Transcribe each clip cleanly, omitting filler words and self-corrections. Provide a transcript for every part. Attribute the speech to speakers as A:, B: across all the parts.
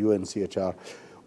A: UNCHR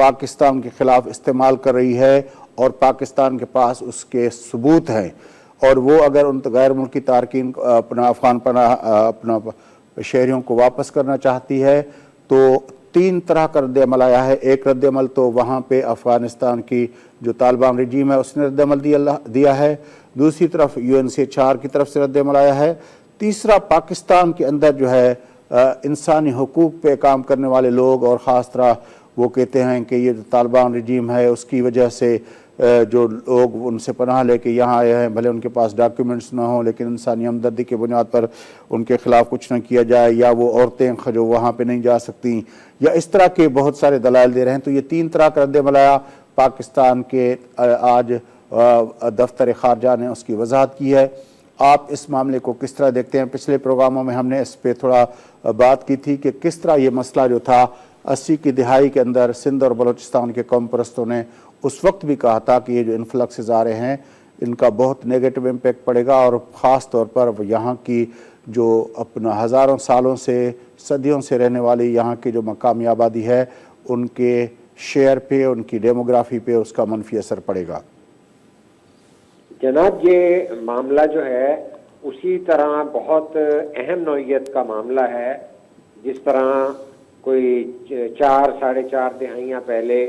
A: Pakistan کے خلاف استعمال کر رہی ہے اور پاکستان کے پاس اس کے ثبوت ہیں، اور وہ اگر ان غیر ملکی تارکین اپنا افغان پناہ اپنا شہریوں کو واپس کرنا چاہتی ہے تو 3 طرح کا رد عمل آیا ہے۔ ایک رد عمل تو وہاں پہ افغانستان کی جو طالبان رجیم ہے اس نے رد عمل دیا ہے، دوسری طرف UNHCR کی طرف سے رد عمل آیا ہے، تیسرا پاکستان کے اندر جو ہے انسانی حقوق پہ کام کرنے والے لوگ، اور خاص طرح وہ کہتے ہیں کہ یہ جو طالبان رجیم ہے اس کی وجہ سے جو لوگ ان سے پناہ لے کے یہاں آئے ہیں، بھلے ان کے پاس ڈاکیومنٹس نہ ہوں لیکن انسانی ہمدردی کے بنیاد پر ان کے خلاف کچھ نہ کیا جائے، یا وہ عورتیں جو وہاں پہ نہیں جا سکتی، یا اس طرح کے بہت سارے دلائل دے رہے ہیں۔ تو یہ 3 طرح کا رد عمل آیا پاکستان کے، آج دفتر خارجہ نے اس کی وضاحت کی ہے۔ آپ اس معاملے کو کس طرح دیکھتے ہیں؟ پچھلے پروگراموں میں ہم نے اس پہ تھوڑا بات کی تھی کہ کس طرح یہ مسئلہ جو تھا 80 کی دہائی کے اندر سندھ اور بلوچستان کے قوم پرستوں نے اس وقت بھی کہا تھا کہ یہ جو انفلکسز آ رہے ہیں ان کا بہت نیگیٹو امپیکٹ پڑے گا، اور خاص طور پر یہاں کی جو اپنا ہزاروں سالوں سے صدیوں سے رہنے والی یہاں کی جو مقامی آبادی ہے ان کے شیئر پہ، ان کی ڈیموگرافی پہ اس کا منفی اثر پڑے گا۔
B: جناب، یہ معاملہ جو ہے اسی طرح بہت اہم نوعیت کا معاملہ ہے جس طرح کوئی 4-4.5 دہائیاں پہلے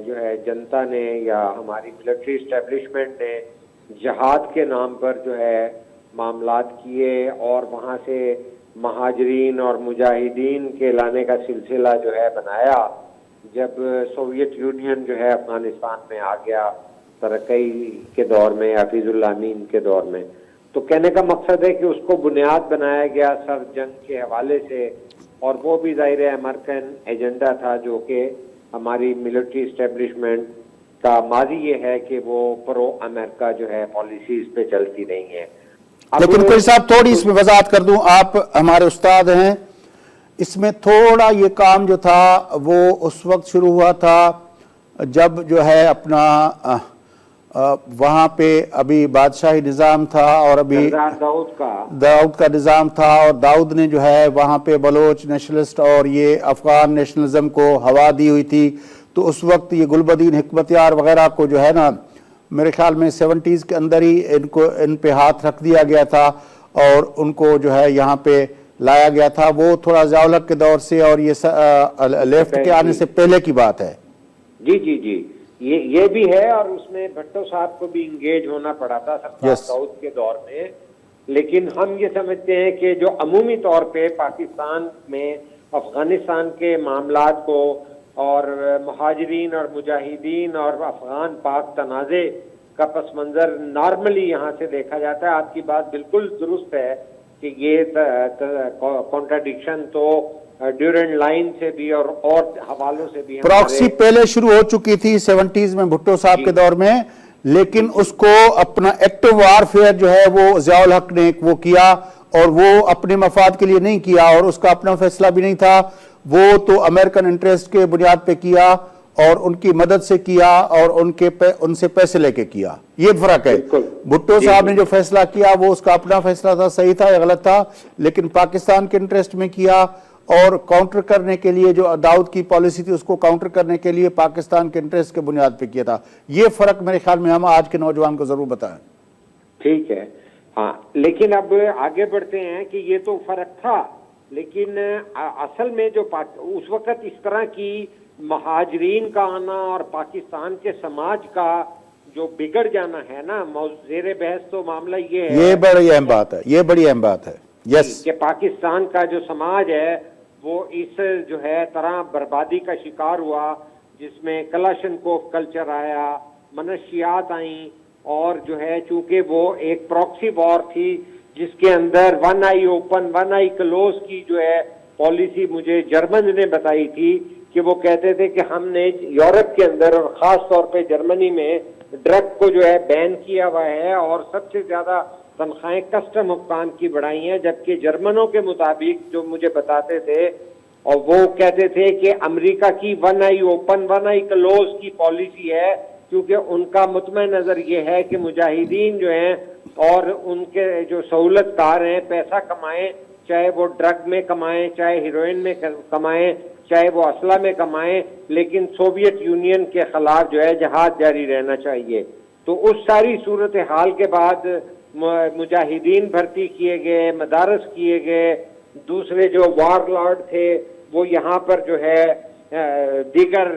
B: جو ہے جنتا نے یا ہماری ملٹری اسٹیبلشمنٹ نے جہاد کے نام پر جو ہے معاملات کیے اور وہاں سے مہاجرین اور مجاہدین کے لانے کا سلسلہ جو ہے بنایا جب سوویت یونین جو ہے افغانستان میں آ گیا ترقی کے دور میں، حفیظ اللہ امین کے دور میں۔ تو کہنے کا مقصد ہے کہ اس کو بنیاد بنایا گیا سرد جنگ کے حوالے سے، اور وہ بھی ظاہر امریکن ایجنڈا تھا جو کہ ہماری ملٹری اسٹیبلشمنٹ کا ماضی یہ ہے کہ وہ پرو امریکہ جو ہے پالیسیز پہ چلتی نہیں ہے۔
A: لیکن کوئی صاحب تھوڑی اس میں وضاحت کر دوں، آپ ہمارے استاد ہیں، اس میں تھوڑا یہ کام جو تھا وہ اس وقت شروع ہوا تھا جب جو ہے اپنا وہاں پہ ابھی بادشاہی نظام تھا اور ابھی داؤد کا نظام تھا، اور داؤد نے جو ہے وہاں پہ بلوچ نیشنلسٹ اور یہ افغان نیشنلزم کو ہوا دی ہوئی تھی۔ تو اس وقت یہ گلبدین حکمتیار وغیرہ کو جو ہے نا میرے خیال میں 70s کے اندر ہی ان پہ ہاتھ رکھ دیا گیا تھا اور ان کو جو ہے یہاں پہ لایا گیا تھا۔ وہ تھوڑا ضیاء الحق کے دور سے اور یہ لیفٹ کے آنے سے پہلے کی بات ہے۔
B: جی جی جی، یہ بھی ہے، اور اس میں بھٹو صاحب کو بھی انگیج ہونا پڑا تھا سردار داؤد کے دور میں۔ لیکن ہم یہ سمجھتے ہیں کہ جو عمومی طور پہ پاکستان میں افغانستان کے معاملات کو اور مہاجرین اور مجاہدین اور افغان پاک تنازع کا پس منظر نارملی یہاں سے دیکھا جاتا ہے، آپ کی بات بالکل درست ہے کہ یہ کانٹراڈکشن تو ڈیورنٹ لائن سے بھی اور حوالوں سے بھی
A: پراکسی پہلے شروع ہو چکی تھی 70s میں بھٹو صاحب کے دور میں، لیکن اس کو اپنا ایکٹیو وارفیئر جو ہے وہ ضیاء الحق نے وہ کیا، اور وہ اپنے مفاد کے لیے نہیں کیا اور اس کا اپنا فیصلہ بھی نہیں تھا، وہ تو امریکن انٹریسٹ کے بنیاد پہ کیا اور ان کی مدد سے کیا اور ان سے پیسے لے کے کیا۔ یہ فرق ہے۔ بھٹو صاحب نے جو فیصلہ کیا وہ اس کا اپنا فیصلہ تھا، صحیح تھا یا غلط تھا، لیکن پاکستان کے انٹریسٹ میں کیا، اور کاؤنٹر کرنے کے لیے جو داؤد کی پالیسی تھی اس کو کاؤنٹر کرنے کے لیے پاکستان کے انٹریسٹ کے بنیاد پہ کیا تھا۔ یہ فرق میرے خیال میں ہم آج کے نوجوان کو ضرور بتائیں۔
B: ٹھیک ہے، ہاں، لیکن اب آگے بڑھتے ہیں کہ یہ تو فرق تھا، لیکن اصل میں جو اس وقت اس طرح کی مہاجرین کا آنا اور پاکستان کے سماج کا جو بگڑ جانا ہے نا، زیر بحث تو معاملہ یہ ہے،
A: یہ بڑی اہم بات ہے، یہ بڑی اہم بات ہے
B: کہ پاکستان کا جو سماج ہے وہ اس جو ہے طرح بربادی کا شکار ہوا، جس میں کلاشنکوف کلچر آیا، منشیات آئیں، اور جو ہے چونکہ وہ ایک پراکسی وار تھی جس کے اندر one eye open one eye close کی جو ہے پالیسی مجھے جرمن نے بتائی تھی کہ وہ کہتے تھے کہ ہم نے یورپ کے اندر اور خاص طور پہ جرمنی میں ڈرگ کو جو ہے بین کیا ہوا ہے اور سب سے زیادہ تنخواہیں کسٹم حکام کی بڑھائی ہیں، جبکہ جرمنوں کے مطابق جو مجھے بتاتے تھے اور وہ کہتے تھے کہ امریکہ کی one eye open one eye close کی پالیسی ہے، کیونکہ ان کا مطمع نظر یہ ہے کہ مجاہدین جو ہیں اور ان کے جو سہولت کار ہیں پیسہ کمائیں چاہے وہ ڈرگ میں کمائیں، چاہے ہیروئن میں کمائیں، چاہے وہ اسلحہ میں کمائیں، لیکن سوویت یونین کے خلاف جو ہے جہاد جاری رہنا چاہیے۔ تو اس ساری صورتحال کے بعد مجاہدین بھرتی کیے گئے، مدارس کیے گئے، دوسرے جو وار لارڈ تھے وہ یہاں پر جو ہے دیگر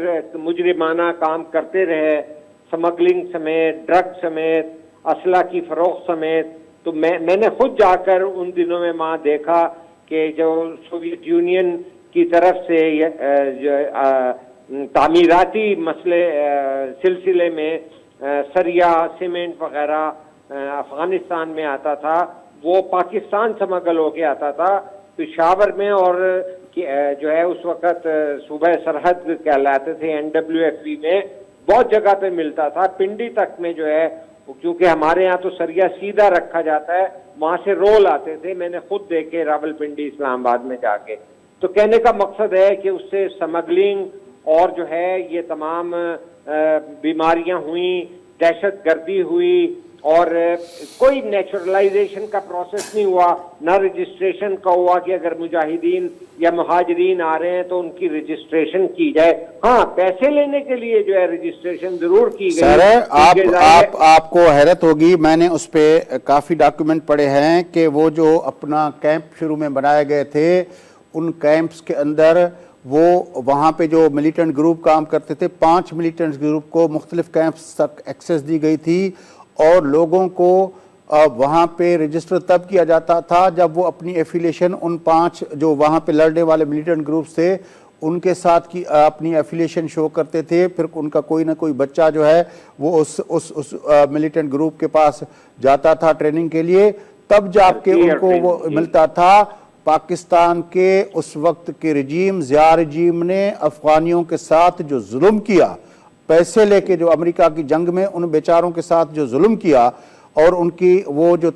B: مجرمانہ کام کرتے رہے، سمگلنگ سمیت، ڈرگ سمیت، اسلحہ کی فروخت سمیت۔ تو میں نے خود جا کر ان دنوں میں وہاں دیکھا کہ جو سوویت یونین کی طرف سے تعمیراتی سلسلے میں سریا، سیمنٹ وغیرہ افغانستان میں آتا تھا، وہ پاکستان سمگل ہو کے آتا تھا پشاور میں، اور جو ہے اس وقت صوبہ سرحد کہلاتے تھے NWFV میں، بہت جگہ پہ ملتا تھا۔ پنڈی تک میں جو ہے، کیونکہ ہمارے ہاں تو سریا سیدھا رکھا جاتا ہے، وہاں سے رول آتے تھے، میں نے خود دیکھے راول پنڈی اسلام آباد میں جا کے۔ تو کہنے کا مقصد ہے کہ اس سے سمگلنگ اور جو ہے یہ تمام بیماریاں ہوئیں، دہشت گردی ہوئی، اور کوئی نیچرلائزیشن کا پروسیس نہیں ہوا، نہ رجسٹریشن کا ہوا کہ اگر مجاہدین یا مہاجرین آ رہے ہیں تو ان کی رجسٹریشن کی جائے۔ ہاں، پیسے لینے کے لیے جو ہے رجسٹریشن ضرور کی گئی۔
A: سر آپ کو حیرت ہوگی، میں نے اس پہ کافی ڈاکیومنٹ پڑھے ہیں کہ وہ جو اپنا کیمپ شروع میں بنائے گئے تھے، ان کیمپس کے اندر وہ وہاں پہ جو ملیٹنٹ گروپ کام کرتے تھے، 5 ملیٹنٹ گروپ کو مختلف کیمپس تک ایکسیس دی گئی تھی، اور لوگوں کو وہاں پہ رجسٹر تب کیا جاتا تھا جب وہ اپنی ایفیلیشن ان 5 جو وہاں پہ لڑنے والے ملیٹنٹ گروپس تھے ان کے ساتھ کی اپنی ایفیلیشن شو کرتے تھے۔ پھر ان کا کوئی نہ کوئی بچہ جو ہے وہ اس ملیٹنٹ گروپ کے پاس جاتا تھا ٹریننگ کے لیے، تب جا کے ان کو وہ ملتا تھا۔ پاکستان کے اس وقت کے رجیم، ضیاء رجیم نے افغانیوں کے ساتھ جو ظلم کیا، پیسے لے کے جو امریکہ کی جنگ میں ان بیچاروں کے ساتھ جو ظلم کیا، اور ان کی وہ جو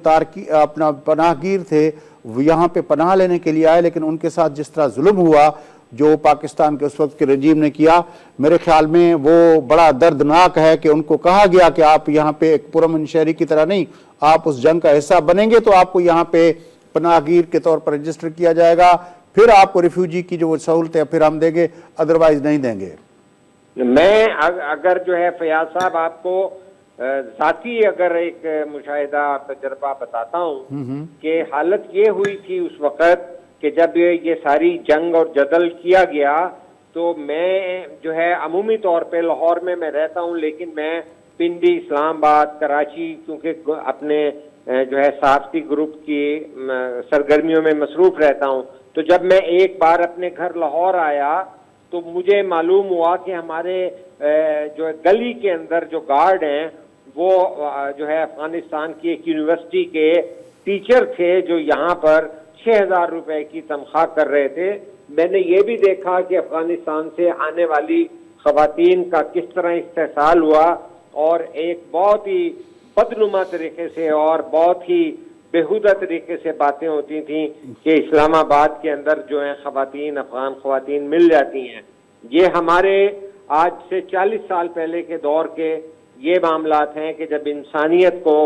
A: اپنا پناہ گیر تھے وہ یہاں پہ پناہ لینے کے لیے آئے، لیکن ان کے ساتھ جس طرح ظلم ہوا جو پاکستان کے اس وقت کے رجیم نے کیا، میرے خیال میں وہ بڑا دردناک ہے کہ ان کو کہا گیا کہ آپ یہاں پہ ایک پرامن شہری کی طرح نہیں، آپ اس جنگ کا حصہ بنیں گے تو آپ کو یہاں پہ پناہ گیر کے طور پر رجسٹر کیا جائے گا، پھر آپ کو ریفیوجی کی جو سہولت ہے پھر ہم دیں گے، ادروائز نہیں دیں گے۔
B: میں اگر جو ہے فیاض صاحب آپ کو ذاتی اگر ایک مشاہدہ تجربہ بتاتا ہوں کہ حالت یہ ہوئی تھی اس وقت کہ جب یہ ساری جنگ اور جدل کیا گیا، تو میں جو ہے عمومی طور پہ لاہور میں رہتا ہوں، لیکن میں پنڈی، اسلام آباد، کراچی، کیونکہ اپنے جو ہے صحافتی گروپ کی سرگرمیوں میں مصروف رہتا ہوں، تو جب میں ایک بار اپنے گھر لاہور آیا تو مجھے معلوم ہوا کہ ہمارے جو گلی کے اندر جو گارڈ ہیں وہ جو ہے افغانستان کی ایک یونیورسٹی کے ٹیچر تھے جو یہاں پر 6,000 روپے کی تنخواہ کر رہے تھے۔ میں نے یہ بھی دیکھا کہ افغانستان سے آنے والی خواتین کا کس طرح استحصال ہوا، اور ایک بہت ہی بدنما طریقے سے اور بہت ہی بےہودہ طریقے سے باتیں ہوتی تھیں کہ اسلام آباد کے اندر جو ہیں خواتین، افغان خواتین مل جاتی ہیں۔ یہ ہمارے آج سے 40 سال پہلے کے دور کے یہ معاملات ہیں کہ جب انسانیت کو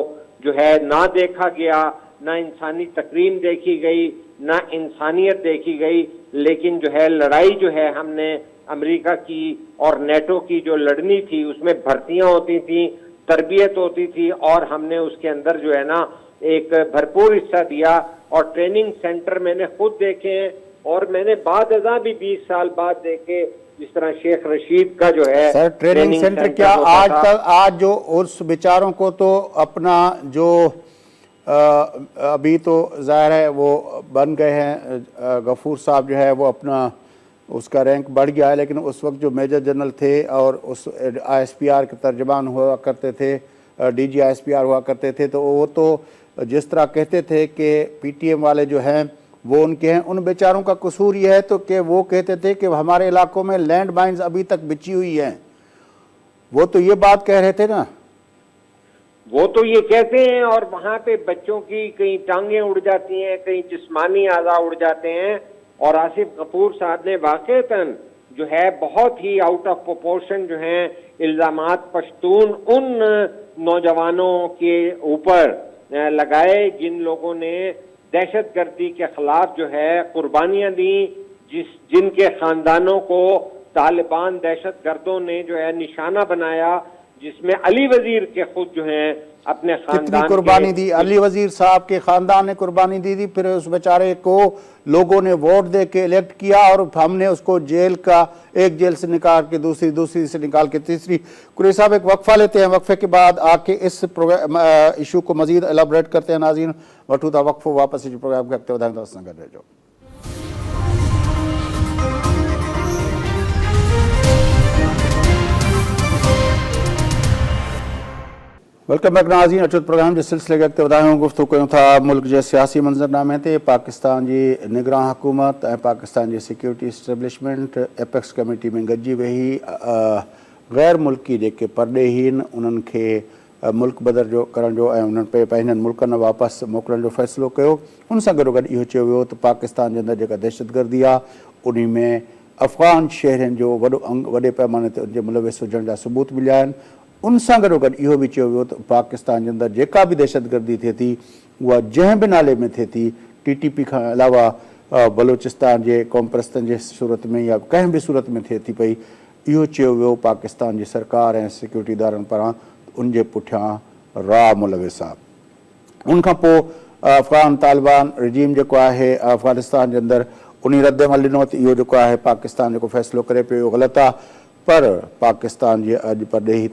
B: جو ہے نہ دیکھا گیا، نہ انسانی تکریم دیکھی گئی، نہ انسانیت دیکھی گئی، لیکن جو ہے لڑائی جو ہے ہم نے امریکہ کی اور نیٹو کی جو لڑنی تھی اس میں بھرتیاں ہوتی تھیں، تربیت ہوتی تھی، اور ہم نے اس کے اندر جو ہے نا ایک بھرپور حصہ دیا، اور ٹریننگ سینٹر میں نے خود دیکھے ہیں، اور میں نے بعد ازاں بھی 20 سال بعد دیکھے، جس طرح شیخ رشید کا جو ہے
A: سر ٹریننگ سینٹر کیا آج جو اس بیچاروں کو تو اپنا جو ابھی تو ظاہر ہے وہ بن گئے ہیں، غفور صاحب جو ہے وہ اپنا اس کا رینک بڑھ گیا ہے، لیکن اس وقت جو میجر جنرل تھے اور اس ISPR کے ترجمان ہوا کرتے تھے، DG ISPR ہوا کرتے تھے، تو وہ تو جس طرح کہتے تھے کہ PTM والے جو ہیں وہ ان کے ہیں، ان بیچاروں کا قصور یہ ہے تو کہ وہ کہتے تھے کہ ہمارے علاقوں میں لینڈ مائنز ابھی تک بچھی ہوئی ہیں، وہ تو یہ بات کہہ رہے تھے نا،
B: وہ تو یہ کہتے ہیں، اور وہاں پہ بچوں کی کئی ٹانگیں اڑ جاتی ہیں، کئی جسمانی اعضاء اڑ جاتے ہیں، اور آصف غفور صاحب نے واقعتاً جو ہے بہت ہی آؤٹ آف پروپورشن جو ہیں الزامات پشتون ان نوجوانوں کے اوپر لگائے جن لوگوں نے دہشت گردی کے خلاف جو ہے قربانیاں دیں، جن کے خاندانوں کو طالبان دہشت گردوں نے جو ہے نشانہ بنایا، جس میں علی وزیر کے خود جو ہیں اپنے خاندان
A: کتنی قربانی دی علی وزیر صاحب کے خاندان نے قربانی دی تھی، پھر اس بیچارے کو لوگوں نے ووٹ دے کے الیکٹ کیا اور ہم نے اس کو جیل کا ایک جیل سے نکال کے دوسری سے نکال کے تیسری۔ قریشی صاحب ایک وقفہ لیتے ہیں، وقفے کے بعد آ کے اس ایشو کو مزید ایلیبریٹ کرتے ہیں۔ ناظرین وٹو تھا وقفہ، واپس پروگرام کے اگتے ودھائیں تو اساں گڈ رہجو۔ ویلکم بیک ناظرین، اچھو پروگرام کے سلسلے کے اگتے ودھائیں گفتگو کیوں تھا ملک کے سیاسی منظرنامے تے پاکستان کی نگراں حکومت پاکستان کی سیکیورٹی اسٹیبلشمنٹ ایپیکس کمیٹی میں گجی وہی غیر ملکی جے پردیہین انہن کے ملک بدر جو کرن جو انہن پہ پہنن ملکن واپس موکلن جو فیصلو کیو۔ ان سے گڈو گڈ یہ چیو ویو تو پاکستان کے اندر جے دہشت گردی آ انہی میں افغان شہرن جو وڈے پیمانے تے ان کے ملوث ہوجن جا ثبوت ملیا ہیں۔ ان سے گڈو گڈ یہ بھی چیو ویو تو پاکستان کے اندر جیکا بھی دہشت گردی تھے تھی وہ جہیں بھی نالے میں تھے تھی ٹی ٹی پی کا علاوہ بلوچستان کے قوم پرستن کے صورت میں یا کہیں بھی صورت میں تھے تھی پئی، یہ چیو ویو پاکستان کی سرکار ہیں سیکیورٹی دارن پران ان کے پٹھیاں راہ ملوث آ۔ ان کا پو افغان طالبان رجیم جو ہے افغانستان کے اندر انہی رد عمل ڈنو یہ جو ہے پاکستان جو فیصلو کرے پہ غلط آ، پر پاکستان جی اج پردیہی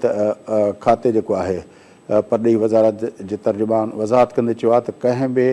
A: کھاتے جو ہے پردیہی وزارت جے ترجمان وضاحت کندے چوا تو کہیں بھی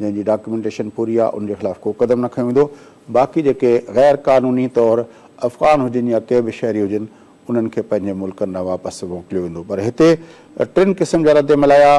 A: جن کی ڈاکیومنٹیشن پوری آ ان کے خلاف کو قدم نہ کھنیو ویندو، باقی جے غیر قانونی طور افغان ہوجن یا کے بھی شہری ہوجن انہن کے پنجے ملکن نہ واپس موکلیو ویندو۔ پر ہتے ٹن قسم جا رد عمل آیا۔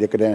A: جے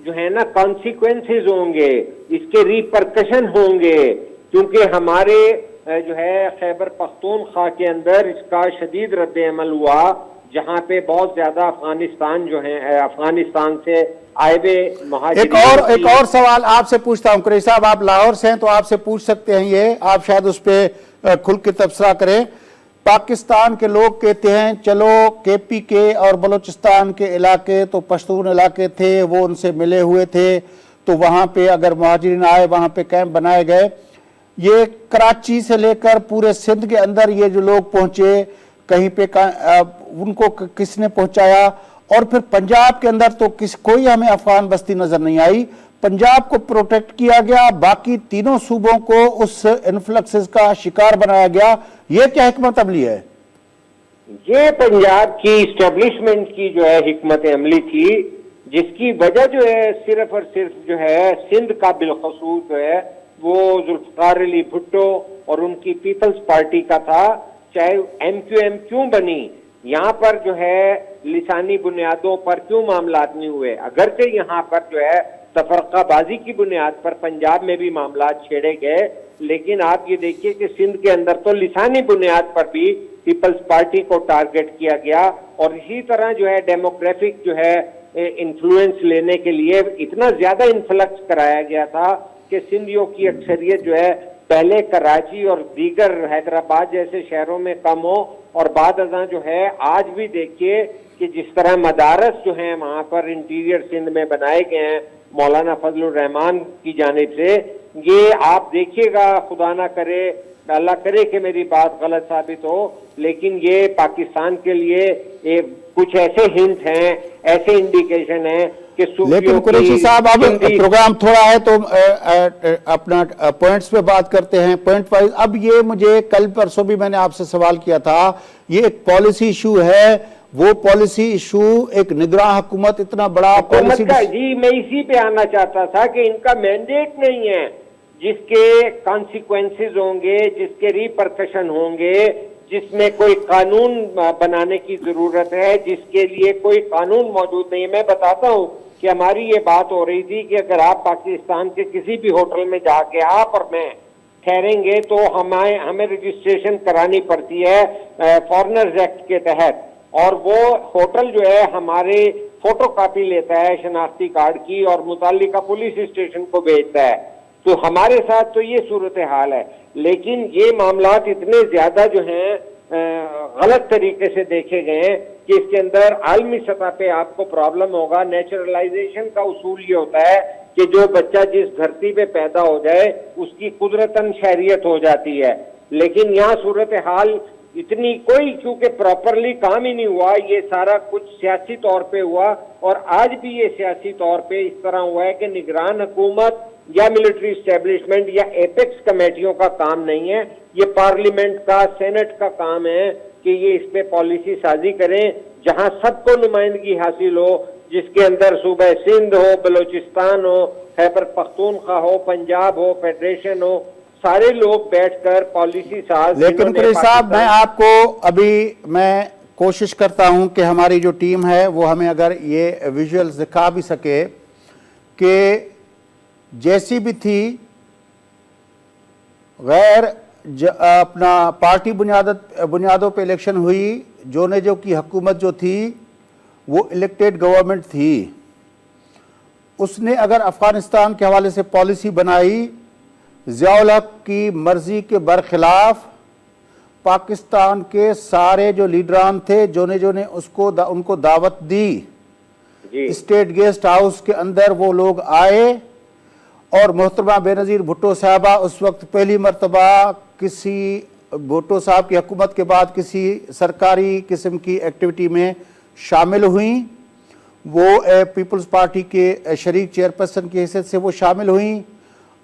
B: جو ہے نا کانسیکوینسز ہوں گے, اس کے ریپرکشن ہوں گے, کیونکہ ہمارے جو ہے خیبر پختونخوا کے اندر اس کا شدید رد عمل ہوا, جہاں پہ بہت زیادہ افغانستان جو ہے افغانستان سے آئے ہوئے مہاجرین.
A: ایک اور سوال آپ سے پوچھتا ہوں قریشی صاحب, آپ لاہور سے ہیں تو آپ سے پوچھ سکتے ہیں, یہ آپ شاید اس پہ کھل کے تبصرہ کریں. پاکستان کے لوگ کہتے ہیں چلو کے پی کے اور بلوچستان کے علاقے تو پشتون علاقے تھے, وہ ان سے ملے ہوئے تھے, تو وہاں پہ اگر مہاجرین آئے وہاں پہ کیمپ بنائے گئے. یہ کراچی سے لے کر پورے سندھ کے اندر یہ جو لوگ پہنچے, کہیں پہ ان کو کس نے پہنچایا؟ اور پھر پنجاب کے اندر تو کوئی ہمیں افغان بستی نظر نہیں آئی. پنجاب کو پروٹیکٹ کیا گیا, باقی تینوں صوبوں کو اس انفلکسز کا شکار بنایا گیا. یہ کیا حکمت عملی ہے؟
B: یہ پنجاب کی اسٹیبلشمنٹ کی جو ہے حکمت عملی تھی, جس کی وجہ جو ہے صرف اور صرف جو ہے سندھ کا بالخصوص جو ہے وہ ذوالفقار علی بھٹو اور ان کی پیپلز پارٹی کا تھا. چاہے ایم کیو ایم کیوں بنی, یہاں پر جو ہے لسانی بنیادوں پر کیوں معاملات نہیں ہوئے, اگرچہ یہاں پر جو ہے تفرقہ بازی کی بنیاد پر پنجاب میں بھی معاملات چھیڑے گئے, لیکن آپ یہ دیکھیے کہ سندھ کے اندر تو لسانی بنیاد پر بھی پیپلز پارٹی کو ٹارگٹ کیا گیا, اور اسی طرح جو ہے ڈیموگرافک جو ہے انفلوئنس لینے کے لیے اتنا زیادہ انفلکس کرایا گیا تھا کہ سندھیوں کی اکثریت جو ہے پہلے کراچی اور دیگر حیدرآباد جیسے شہروں میں کم ہو, اور بعد ازاں جو ہے آج بھی دیکھیے کہ جس طرح مدارس جو ہیں وہاں پر انٹیریئر سندھ میں بنائے گئے ہیں مولانا فضل الرحمان کی جانب سے, یہ آپ دیکھیے گا, خدا نہ کرے اللہ کرے کہ میری بات غلط ثابت ہو, لیکن یہ پاکستان کے لیے کچھ ایسے ہنٹ ہیں, ایسے انڈیکیشن ہیں کہ
A: لیکن قریشی صاحب اب پروگرام تھوڑا ہے تو اپنا پوائنٹس پہ بات کرتے ہیں, پوائنٹ وائز. اب یہ مجھے کل پرسوں بھی میں نے آپ سے سوال کیا تھا, یہ ایک پالیسی ایشو ہے, وہ پالیسی ایشو ایک نگراں حکومت اتنا بڑا پالیسی
B: کا, جی میں اسی پہ آنا چاہتا تھا کہ ان کا مینڈیٹ نہیں ہے جس کے کانسیکوینسز ہوں گے, جس کے ریپرکشن ہوں گے, جس میں کوئی قانون بنانے کی ضرورت ہے, جس کے لیے کوئی قانون موجود نہیں ہے. میں بتاتا ہوں کہ ہماری یہ بات ہو رہی تھی کہ اگر آپ پاکستان کے کسی بھی ہوٹل میں جا کے آپ اور میں ٹھہریں گے تو ہمیں رجسٹریشن کرانی پڑتی ہے فارنرز ایکٹ کے تحت, اور وہ ہوٹل جو ہے ہمارے فوٹو کاپی لیتا ہے شناختی کارڈ کی اور متعلقہ پولیس اسٹیشن کو بھیجتا ہے. تو ہمارے ساتھ تو یہ صورتحال ہے, لیکن یہ معاملات اتنے زیادہ جو ہیں غلط طریقے سے دیکھے گئے ہیں کہ اس کے اندر عالمی سطح پہ آپ کو پرابلم ہوگا. نیچرلائزیشن کا اصول یہ ہوتا ہے کہ جو بچہ جس دھرتی پہ پیدا ہو جائے اس کی قدرتاً شہریت ہو جاتی ہے, لیکن یہاں صورتحال اتنی کوئی چونکہ پراپرلی کام ہی نہیں ہوا, یہ سارا کچھ سیاسی طور پہ ہوا, اور آج بھی یہ سیاسی طور پہ اس طرح ہوا ہے کہ نگران حکومت یا ملٹری اسٹیبلشمنٹ یا ایپیکس کمیٹیوں کا کام نہیں ہے, یہ پارلیمنٹ کا سینٹ کا کام ہے کہ یہ اس پہ پالیسی سازی کریں جہاں سب کو نمائندگی حاصل ہو, جس کے اندر صوبہ سندھ ہو, بلوچستان ہو, خیبر پختونخوا ہو, پنجاب ہو, فیڈریشن ہو, سارے لوگ بیٹھ کر پالیسی ساز.
A: لیکن قریشی صاحب میں آپ کو ابھی میں کوشش کرتا ہوں کہ ہماری جو ٹیم ہے وہ ہمیں اگر یہ ویژولز دکھا بھی سکے کہ جیسی بھی تھی غیر اپنا پارٹی بنیادوں پہ الیکشن ہوئی, جو کی حکومت جو تھی وہ الیکٹڈ گورنمنٹ تھی, اس نے اگر افغانستان کے حوالے سے پالیسی بنائی ضیاء الحق کی مرضی کے برخلاف, پاکستان کے سارے جو لیڈران تھے جو نے ان کو دعوت دی, اسٹیٹ گیسٹ ہاؤس کے اندر وہ لوگ آئے, اور محترمہ بے نظیر بھٹو صاحبہ اس وقت پہلی مرتبہ کسی بھٹو صاحب کی حکومت کے بعد کسی سرکاری قسم کی ایکٹیویٹی میں شامل ہوئیں, وہ پیپلز پارٹی کے شریک چیئرپرسن کی حیثیت سے وہ شامل ہوئیں.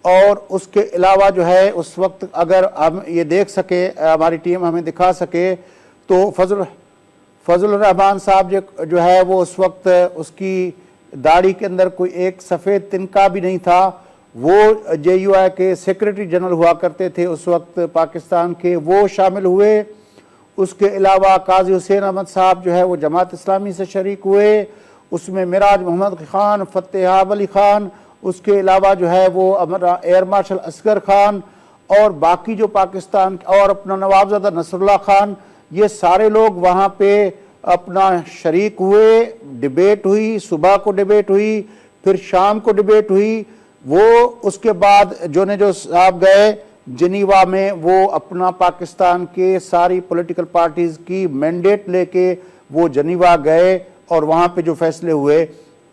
A: اور اس کے علاوہ جو ہے اس وقت اگر ہم یہ دیکھ سکے, ہماری ٹیم ہمیں دکھا سکے, تو فضل الرحمان صاحب جو ہے وہ اس وقت اس کی داڑھی کے اندر کوئی ایک سفید تنکا بھی نہیں تھا, وہ جے یو آئی کے سیکریٹری جنرل ہوا کرتے تھے اس وقت پاکستان کے, وہ شامل ہوئے. اس کے علاوہ قاضی حسین احمد صاحب جو ہے وہ جماعت اسلامی سے شریک ہوئے, اس میں معراج محمد خان، فتح علی خان، اس کے علاوہ جو ہے وہ ایئر مارشل اصغر خان اور باقی جو پاکستان اور اپنا نوابزادہ نصر اللہ خان، یہ سارے لوگ وہاں پہ اپنا شریک ہوئے، ڈیبیٹ ہوئی، صبح کو ڈیبیٹ ہوئی، پھر شام کو ڈیبیٹ ہوئی۔ وہ اس کے بعد جو صاحب گئے جنیوا میں، وہ اپنا پاکستان کے ساری پولیٹیکل پارٹیز کی مینڈیٹ لے کے وہ جنیوا گئے، اور وہاں پہ جو فیصلے ہوئے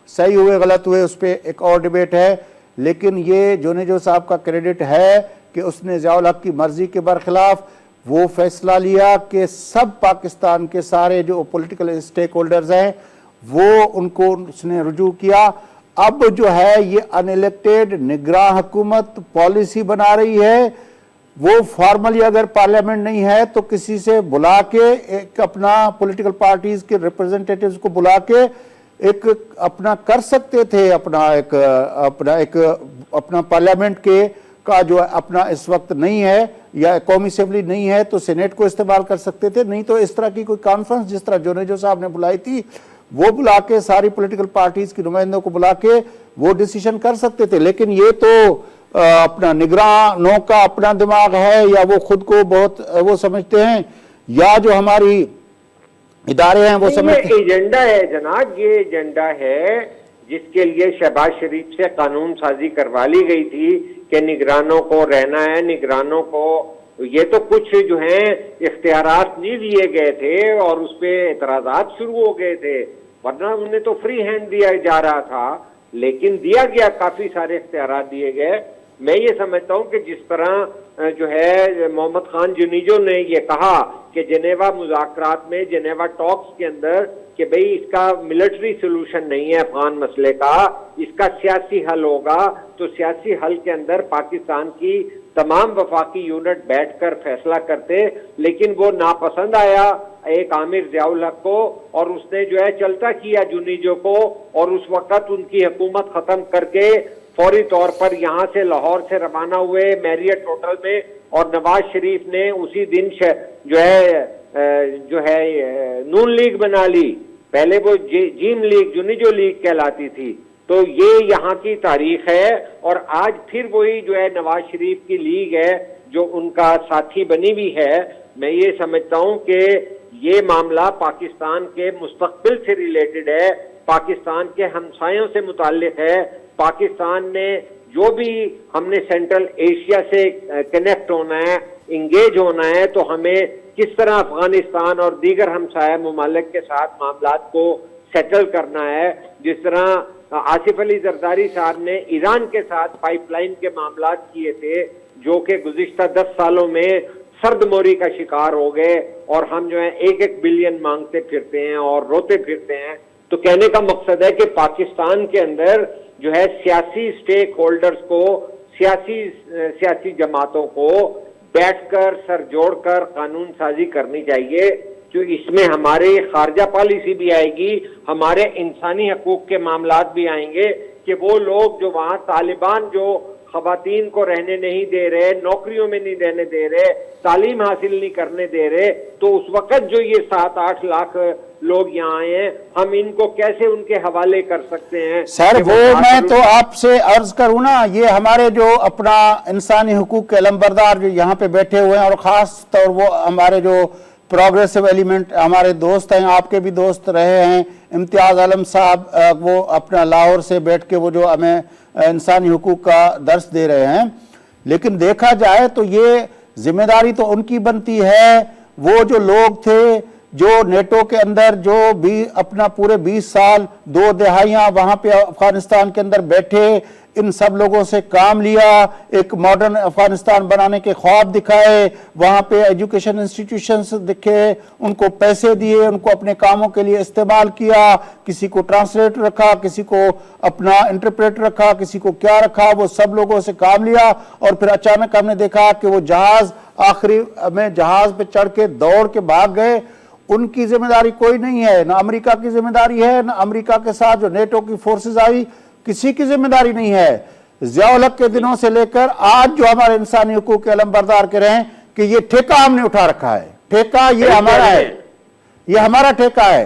A: صحیح ہوئے غلط ہوئے اس پہ ایک اور ڈیبیٹ ہے، لیکن یہ جو صاحب کا کریڈٹ ہے کہ اس نے ضیاء الحق کی مرضی کے برخلاف وہ فیصلہ لیا کہ سب پاکستان کے سارے جو پولیٹیکل اسٹیک ہولڈرز ہیں وہ ان کو اس نے رجوع کیا۔ اب جو ہے یہ ان الیکٹڈ نگراں حکومت پالیسی بنا رہی ہے، وہ فارملی اگر پارلیمنٹ نہیں ہے تو کسی سے بلا کے ایک اپنا پولیٹیکل پارٹیز کے ریپرزنٹیٹیوز کو بلا کے ایک اپنا کر سکتے تھے، اپنا پارلیمنٹ کے کا جو اپنا اس وقت نہیں ہے یا قومی اسمبلی نہیں ہے تو سینیٹ کو استعمال کر سکتے تھے، نہیں تو اس طرح کی کوئی کانفرنس جس طرح جو صاحب نے بلائی تھی وہ بلا کے ساری پولیٹیکل پارٹیز کی نمائندوں کو بلا کے وہ ڈیسیشن کر سکتے تھے، لیکن یہ تو اپنا نگرانوں کا اپنا دماغ ہے، یا وہ خود کو بہت وہ سمجھتے ہیں، یا جو ہماری ادارے ہیں وہ سمجھتے ہیں۔
B: یہ ایجنڈا ہے جناب، یہ ایجنڈا ہے جس کے لیے شہباز شریف سے قانون سازی کروا لی گئی تھی کہ نگرانوں کو رہنا ہے، نگرانوں کو یہ تو کچھ جو ہیں اختیارات نہیں دیے گئے تھے اور اس پہ اعتراضات شروع ہو گئے تھے، ورنہ انہیں تو فری ہینڈ دیا جا رہا تھا، لیکن دیا گیا، کافی سارے اختیارات دیے گئے۔ میں یہ سمجھتا ہوں کہ جس طرح جو ہے محمد خان جنیجو نے یہ کہا کہ جنیوا مذاکرات میں، جنیوا ٹاکس کے اندر کہ بھئی اس کا ملٹری سلوشن نہیں ہے افغان مسئلے کا، اس کا سیاسی حل ہوگا، تو سیاسی حل کے اندر پاکستان کی تمام وفاقی یونٹ بیٹھ کر فیصلہ کرتے، لیکن وہ ناپسند آیا ایک عامر ضیاء الحق کو، اور اس نے جو ہے چلتا کیا جنیجو کو، اور اس وقت ان کی حکومت ختم کر کے فوری طور پر یہاں سے لاہور سے روانہ ہوئے میریٹ ہوٹل میں، اور نواز شریف نے اسی دن جو ہے نون لیگ بنا لی، پہلے وہ جیم لیگ جنیجو لیگ کہلاتی تھی، تو یہ یہاں کی تاریخ ہے، اور آج پھر وہی جو ہے نواز شریف کی لیگ ہے جو ان کا ساتھی بنی ہوئی ہے۔ میں یہ سمجھتا ہوں کہ یہ معاملہ پاکستان کے مستقبل سے ریلیٹڈ ہے، پاکستان کے ہمسایوں سے متعلق ہے۔ پاکستان نے جو بھی ہم نے سینٹرل ایشیا سے کنیکٹ ہونا ہے، انگیج ہونا ہے، تو ہمیں کس طرح افغانستان اور دیگر ہمسایہ ممالک کے ساتھ معاملات کو سیٹل کرنا ہے، جس طرح آصف علی زرداری صاحب نے ایران کے ساتھ پائپ لائن کے معاملات کیے تھے، جو کہ گزشتہ 10 سالوں میں سرد موری کا شکار ہو گئے، اور ہم جو ہے 1-1 بلین مانگتے پھرتے ہیں اور روتے پھرتے ہیں۔ تو کہنے کا مقصد ہے کہ پاکستان کے اندر جو ہے سیاسی سٹیک ہولڈرز کو، سیاسی جماعتوں کو بیٹھ کر سر جوڑ کر قانون سازی کرنی چاہیے، جو اس میں ہماری خارجہ پالیسی بھی آئے گی، ہمارے انسانی حقوق کے معاملات بھی آئیں گے، کہ وہ لوگ جو وہاں طالبان جو خواتین کو رہنے نہیں دے رہے، نوکریوں میں نہیں رہنے دے رہے، تعلیم حاصل نہیں کرنے دے رہے، تو اس وقت جو یہ 7-8 لاکھ لوگ یہاں آئے ہیں، ہم ان کو کیسے ان کے حوالے کر سکتے ہیں؟
A: سر وہ میں تو آپ سے عرض کروں نا، یہ ہمارے جو اپنا انسانی حقوق کے علمبردار جو یہاں پہ بیٹھے ہوئے ہیں، اور خاص طور وہ ہمارے جو پروگریسو ایلیمنٹ ہمارے دوست ہیں، آپ کے بھی دوست رہے ہیں، امتیاز عالم صاحب، وہ اپنا لاہور سے بیٹھ کے وہ جو ہمیں انسانی حقوق کا درس دے رہے ہیں، لیکن دیکھا جائے تو یہ ذمہ داری تو ان کی بنتی ہے۔ وہ جو لوگ تھے جو نیٹو کے اندر جو بھی اپنا پورے 20 سال 2 دہائیاں وہاں پہ افغانستان کے اندر بیٹھے، ان سب لوگوں سے کام لیا، ایک ماڈرن افغانستان بنانے کے خواب دکھائے، وہاں پہ ایجوکیشن انسٹیٹیوشنز دکھے، ان کو پیسے دیے، ان کو اپنے کاموں کے لیے استعمال کیا، کسی کو ٹرانسلیٹر رکھا، کسی کو اپنا انٹرپریٹر رکھا، کسی کو کیا رکھا، وہ سب لوگوں سے کام لیا، اور پھر اچانک ہم نے دیکھا کہ وہ جہاز آخری میں جہاز پہ چڑھ کے دوڑ کے بھاگ گئے۔ ان کی ذمہ داری کوئی نہیں ہے، نہ امریکہ کی ذمہ داری ہے، نہ امریکہ کے ساتھ جو نیٹو کی فورسز آئی، کسی کی ذمہ داری نہیں ہے۔ ضیاء الحق کے دنوں سے لے کر آج جو ہمارے انسانی حقوق کے علمبردار کہہ رہے ہیں کہ یہ ٹھیکہ ہم نے اٹھا رکھا ہے، ٹھیکہ یہ ہمارا ہے، یہ ہمارا ٹھیکہ ہے،